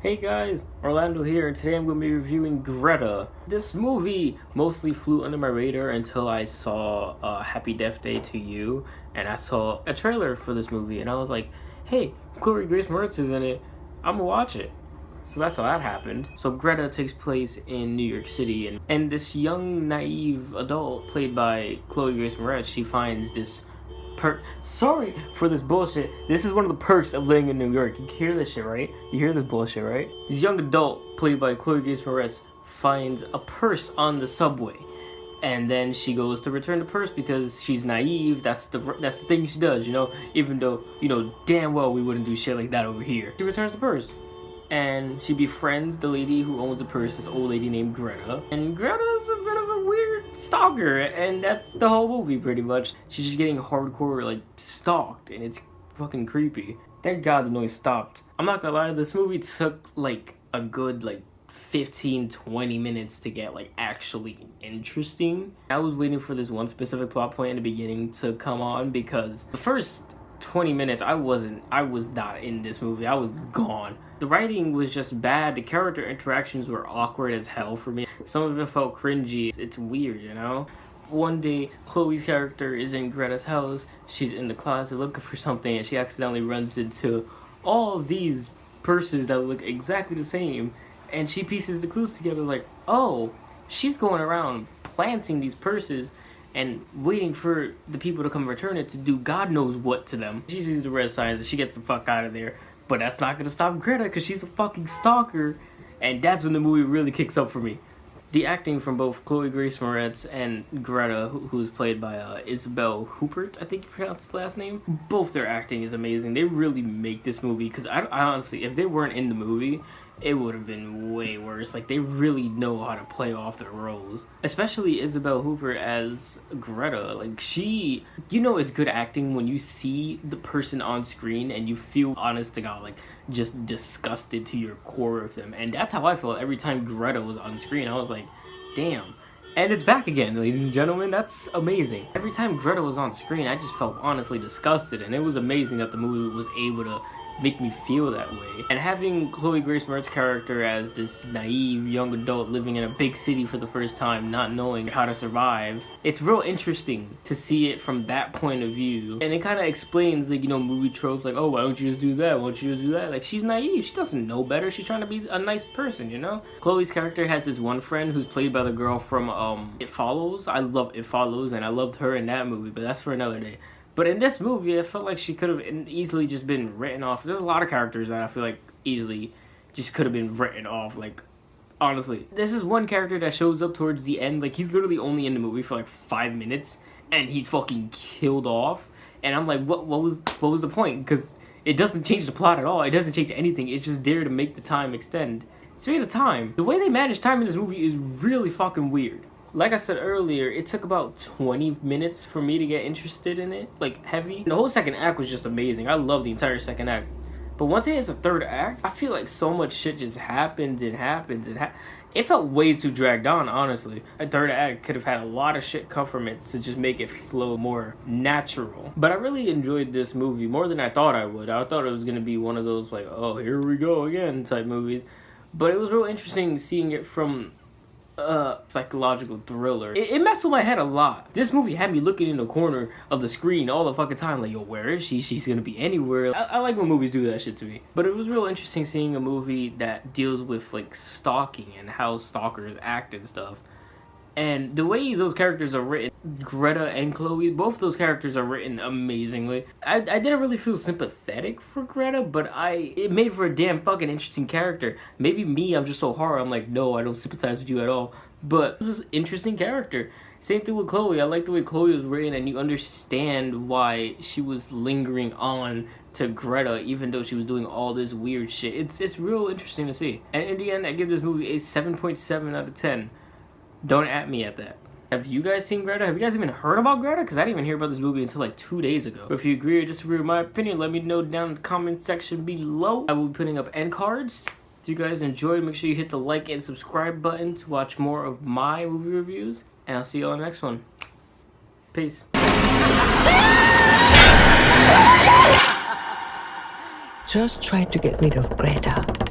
Hey guys, Orlando here, and today I'm going to be reviewing Greta. This movie mostly flew under my radar until I saw Happy Death Day to You, and I saw a trailer for this movie, and I was like, hey, Chloe Grace Moretz is in it, I'm going to watch it. So that's how that happened. So Greta takes place in New York City, and this young, naive adult, played by Chloe Grace Moretz, she finds this sorry for this bullshit. This is one of the perks of living in New York. You hear this shit, right? You hear this bullshit, right? This young adult, played by Chloe Grace Moretz, finds a purse on the subway. And then she goes to return the purse because she's naive. That's the thing she does, you know? Even though, you know, damn well we wouldn't do shit like that over here. She returns the purse. And she befriends the lady who owns the purse, this old lady named Greta. And Greta's a bit of a weird stalker, and that's the whole movie pretty much. She's just getting hardcore, like, stalked, and it's fucking creepy. Thank God the noise stopped. I'm not gonna lie, this movie took, like, a good, like, 15-20 minutes to get, like, actually interesting. I was waiting for this one specific plot point in the beginning to come on, because the first 20 minutes I was not in this movie. I was gone. The writing was just bad. The character interactions were awkward as hell for me. Some of it felt cringy. It's weird, you know? One day, Chloe's character is in Greta's house. She's in the closet looking for something, and she accidentally runs into all of these purses that look exactly the same. And she pieces the clues together like, oh, she's going around planting these purses and waiting for the people to come return it to do God knows what to them. She sees the red signs and she gets the fuck out of there. But that's not gonna stop Greta because she's a fucking stalker. And that's when the movie really kicks up for me. The acting from both Chloe Grace Moretz and Greta, who's played by Isabelle Huppert, I think you pronounce the last name. Both their acting is amazing. They really make this movie, because I honestly, if they weren't in the movie, it would have been way worse. Like, they really know how to play off their roles. Especially Isabelle Huppert as Greta. Like, she, you know, it's good acting when you see the person on screen and you feel, honest to God, like, just disgusted to your core of them. And that's how I felt every time Greta was on screen. I was like, damn. And it's back again, ladies and gentlemen. That's amazing. Every time Greta was on screen, I just felt honestly disgusted. And it was amazing that the movie was able to make me feel that way. And having Chloe Grace Moretz's character as this naive young adult living in a big city for the first time, not knowing how to survive, it's real interesting to see it from that point of view. And it kind of explains, like, you know, movie tropes like, oh, why don't you just do that? Why don't you just do that? Like, she's naive. She doesn't know better. She's trying to be a nice person, you know? Chloe's character has this one friend who's played by the girl from It Follows. I love It Follows, and I loved her in that movie, but that's for another day. But in this movie, I felt like she could have easily just been written off. There's a lot of characters that I feel like easily just could have been written off, like, honestly. This is one character that shows up towards the end, like, he's literally only in the movie for like 5 minutes, and he's fucking killed off. And I'm like, what was the point? Because it doesn't change the plot at all. It doesn't change anything. It's just there to make the time extend. Speaking of time, the way they manage time in this movie is really fucking weird. Like I said earlier, it took about 20 minutes for me to get interested in it, like, heavy. And the whole second act was just amazing. I love the entire second act. But once it hits the third act, I feel like so much shit just happens. It felt way too dragged on, honestly. A third act could have had a lot of shit come from it to just make it flow more natural. But I really enjoyed this movie more than I thought I would. I thought it was going to be one of those, like, oh, here we go again type movies. But it was real interesting seeing it from psychological thriller. It messed with my head a lot. This movie had me looking in the corner of the screen all the fucking time, like, yo, where is she? She's gonna be anywhere. I like when movies do that shit to me. But it was real interesting seeing a movie that deals with, like, stalking and how stalkers act and stuff. And the way those characters are written, Greta and Chloe, both those characters are written amazingly. I didn't really feel sympathetic for Greta, but it made for a damn fucking interesting character. Maybe me, I'm just so hard, I'm like, no, I don't sympathize with you at all. But this is an interesting character. Same thing with Chloe. I like the way Chloe was written, and you understand why she was lingering on to Greta, even though she was doing all this weird shit. It's real interesting to see. And in the end, I give this movie a 7.7 out of 10. Don't at me at that. Have you guys seen Greta? Have you guys even heard about Greta? Because I didn't even hear about this movie until like 2 days ago. But if you agree or disagree with my opinion, let me know down in the comment section below. I will be putting up end cards. If you guys enjoyed, make sure you hit the like and subscribe button to watch more of my movie reviews. And I'll see you all in the next one. Peace. Just try to get rid of Greta.